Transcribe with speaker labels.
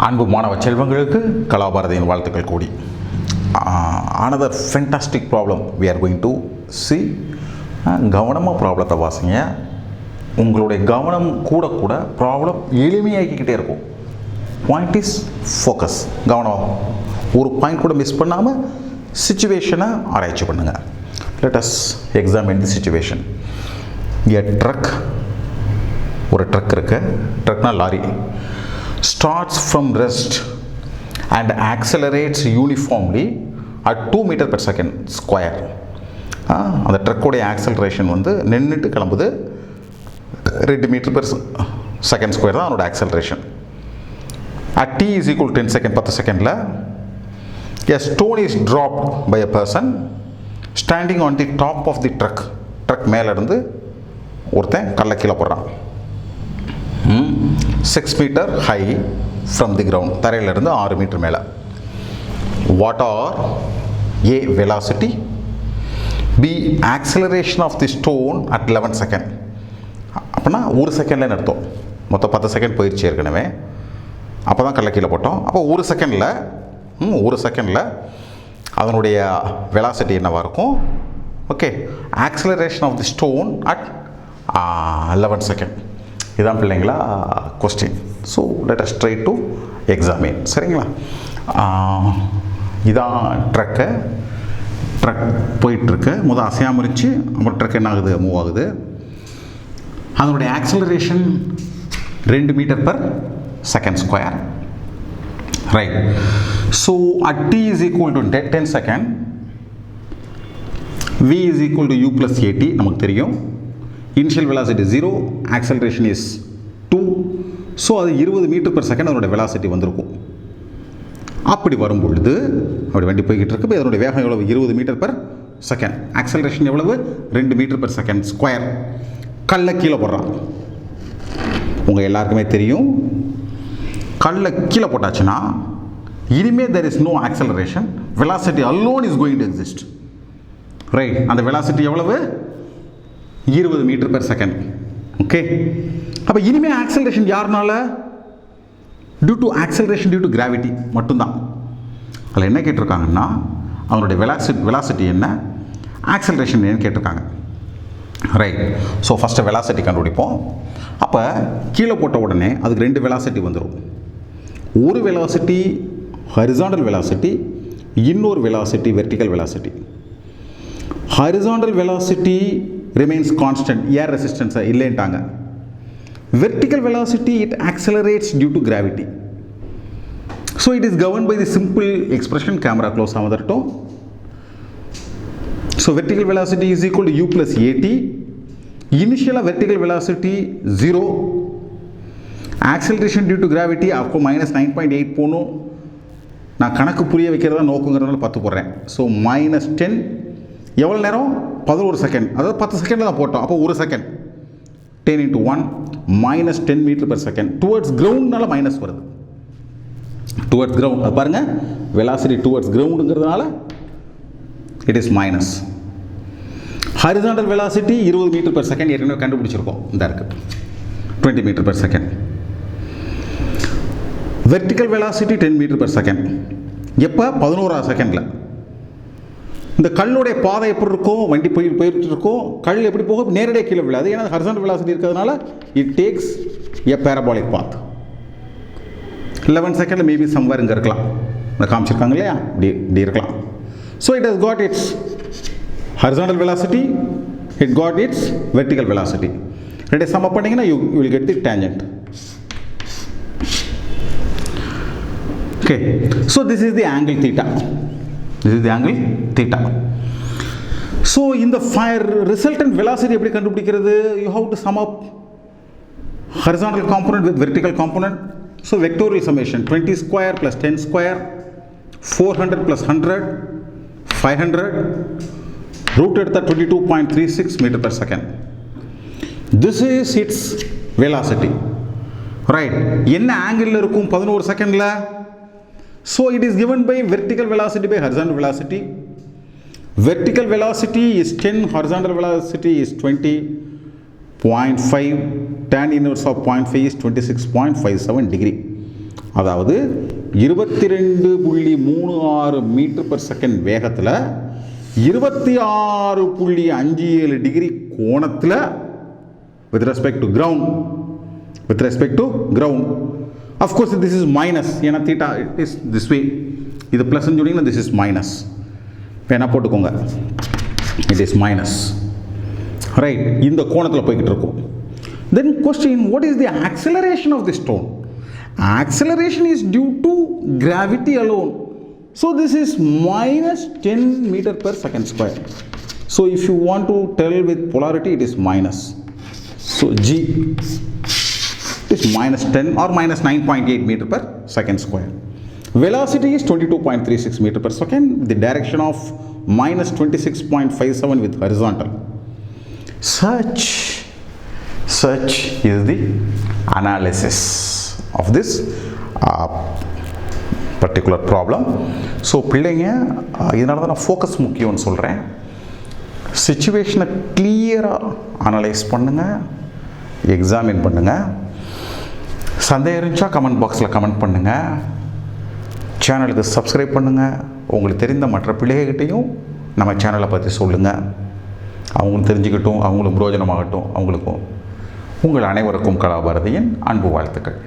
Speaker 1: அன்பு மாணவ செல்வங்களுக்கு கலாபாரதியின் வாழ்த்துக்கள் கூடி. another fantastic problem we are going to see. கவனமாக ப்ராப்ளத்தை வாசிங்க. உங்களுடைய கவனம் கூட கூட ப்ராப்ளம் எளிமையாக்கிக்கிட்டே இருக்கும். Point is focus. கவனம், ஒரு பாயிண்ட் கூட மிஸ் பண்ணாமல் சிச்சுவேஷனை ஆராய்ச்சி பண்ணுங்கள். Let us examine the situation. A truck, ஒரு ட்ரக் இருக்கு. ட்ரக்னா lorry. starts from rest and accelerates uniformly at 2 meter per second square. அந்த ட்ரக்கோடைய ஆக்சலரேஷன் வந்து நின்றுட்டு கிளம்புது. 2 மீட்டர் பெர் செகண்ட் ஸ்கொயர் தான் அதோட acceleration. at t is equal to 10 second, 10 செகண்டில் a stone is dropped by a person standing on the top of the truck. Truck மேலே இருந்து ஒருத்தன் கல்லை கீழே போடுறான். 6 metre high from the ground. தரையிலிருந்து 6 மீட்டர் மேலே. What are a velocity, b acceleration of the stone at 11 second. அப்படின்னா ஒரு செகண்டில் அர்த்தம். மொத்தம் 10 செகண்ட் போயிடுச்சு ஏற்கனவே. அப்போ தான் கல்லை கீழே போட்டோம். அப்போ ஒரு செகண்டில் அதனுடைய வெலாசிட்டி என்னவாக இருக்கும்? Okay, acceleration of the stone at 11 second. இதான் பிள்ளைங்களா question. So let us try to examine. சரிங்களா? இதான் ட்ரக் போயிட்டுருக்கு. முதல் அசையாமல் இருந்துச்சு, அப்புறம் ட்ரக் என்ன ஆகுது? மூவ் ஆகுது. அதனுடைய acceleration 2 metre per second square. Right. So at t is equal to 10 second, v is equal to u plus at நமக்கு தெரியும். Initial velocity 0, acceleration is 2. So அது 20 மீட்டர் பெர் செகண்ட் அதோட வெலாசிட்டி வந்திருக்கும். அப்படி வரும் பொழுது அப்படி வண்டி போய்கிட்டு இருக்கு. இதனுடைய வேகம் எவ்வளவு? 20 மீட்டர் பெர் செகண்ட். ஆக்சலரேஷன் எவ்வளவு? 2 மீட்டர் பெர் செகண்ட் ஸ்கொயர். கல்லை கீழே போடுறான். உங்கள் எல்லாருக்குமே தெரியும், கல்லை கீழே போட்டாச்சுன்னா இனிமேல் there is no acceleration, velocity alone is going to exist. Right. அந்த வெலாசிட்டி எவ்வளவு? 20 மீட்டர் பெர் செகண்ட். ஓகே. அப்போ இனிமேல் ஆக்சலரேஷன் யாருனால? Due to acceleration due to gravity மட்டும்தான். அதில் என்ன கேட்டிருக்காங்கன்னா அவனுடைய வெலாசிட்டி என்ன, ஆக்சலரேஷன் என்னன்னு கேட்டிருக்காங்க. ரைட். ஸோ ஃபஸ்ட்டு வெலாசிட்டி கண்டுபிடிப்போம். அப்போ கீழே போட்ட உடனே அதுக்கு 2 வெலாசிட்டி வந்துடும். ஒரு வெலாசிட்டி ஹரிசாண்டல் வெலாசிட்டி, இன்னொரு velocity vertical velocity. Horizontal velocity remains constant, air resistance இல்லைன்ட்டாங்க. vertical velocity it accelerates due to gravity. So it is governed by the simple expression, camera close ஆவதட்டும். So vertical velocity is equal to u plus at. initial vertical velocity 0, acceleration due to gravity அப்போ -9.8 போகணும். நான் கணக்கு புரிய வைக்கிறதா நோக்குங்கிறதுனால 10 போடுறேன். So -10 எவ்வளோ நேரம்? 11 second. அதாவது 10 செகண்டில் தான் போட்டோம். அப்போ 1 second. 10 into 1 -10 meter per second. Towards கிரவுண்ட்னால மைனஸ் வருது. டுவர்ட்ஸ் கிரவுண்ட் அது பாருங்கள், வெலாசிட்டி டுவர்ட்ஸ் கிரவுண்டுங்கிறதுனால it is minus. Horizontal velocity 20 metre per second ஏற்கனவே கண்டுபிடிச்சிருக்கோம். இந்த இருக்குது 20 metre per second. Vertical velocity 10 meter per second. எப்போ? 11 செகண்டில். இந்த கல்லுடைய பாதை எப்படி இருக்கும்? வண்டி போயிட்டு இருக்கும். கல் எப்படி போகும்? நேரடியாக கீழே விழாது. ஏன்னா ஹரிசாண்டல் வெலாசிட்டி இருக்கிறதுனால இட் டேக்ஸ் எ பேரபாலிக் பாத். 11 செகண்டில் மேபி சம்வேர் இங்கே இருக்கலாம். இந்த காமிச்சிருக்காங்க இல்லையா? இப்படி இருக்கலாம். So it has got its horizontal velocity, it got its vertical velocity. ரெண்டே சம் அப் பண்ணிங்கன்னா you will get the tangent. Okay. So this is the angle theta. This is the angle theta. So in the resultant velocity எப்படி கண்டுபிடிக்கிறது? You have to sum up horizontal component with vertical component. So vectorial summation 20 square plus 10 square, 400 plus 100, 500, rooted at 22.36 meter per second. This is its velocity. Right. என்ன angle இருக்கும் 11 செகண்டில்? So it is given by vertical velocity by horizontal velocity. Vertical velocity is 10, horizontal velocity is 20. 0.5 tan inverse of 0.5 is 26.57 degree. அதாவது 22.36 metre per second வேகத்தில் 26.57 degree கோணத்தில் with respect to ground. Of course this is minus, ஏன்னா theta it is this way, இது plus ன்னு சொன்னீங்கன்னா this is minus. வேணா போட்டுக்கோங்க, it is minus, right? இந்த கோணத்தில் போய்கிட்டு இருக்கும். Then question, what is the acceleration of the stone? Acceleration is due to gravity alone. So this is minus 10 meter per second square. So if you want to tell with polarity, it is minus. So G is minus 10 or minus 9.8 meter per second square. Velocity is 22.36 meter per second. The direction of minus 26.57 with horizontal. Such is the analysis of this particular problem. So பிள்ளைங்க இதனால தான் நான் focus முக்கியம்னு சொல்கிறேன். சிச்சுவேஷனை கிளியராக analyse பண்ணுங்கள், examine பண்ணுங்கள். சந்தேகம் இருந்துச்சா கமெண்ட் பாக்ஸில் கமெண்ட் பண்ணுங்கள். சேனலுக்கு சப்ஸ்கிரைப் பண்ணுங்கள். உங்களுக்கு தெரிந்த மற்ற பிள்ளைகிட்டையும் நம்ம சேனலை பற்றி சொல்லுங்கள். அவங்களும் தெரிஞ்சுக்கிட்டும், அவங்களும் பிரயோஜனமாகட்டும். அவங்களுக்கும் உங்கள் அனைவருக்கும் கலாபாரதியின் அன்பு வாழ்த்துக்கள்.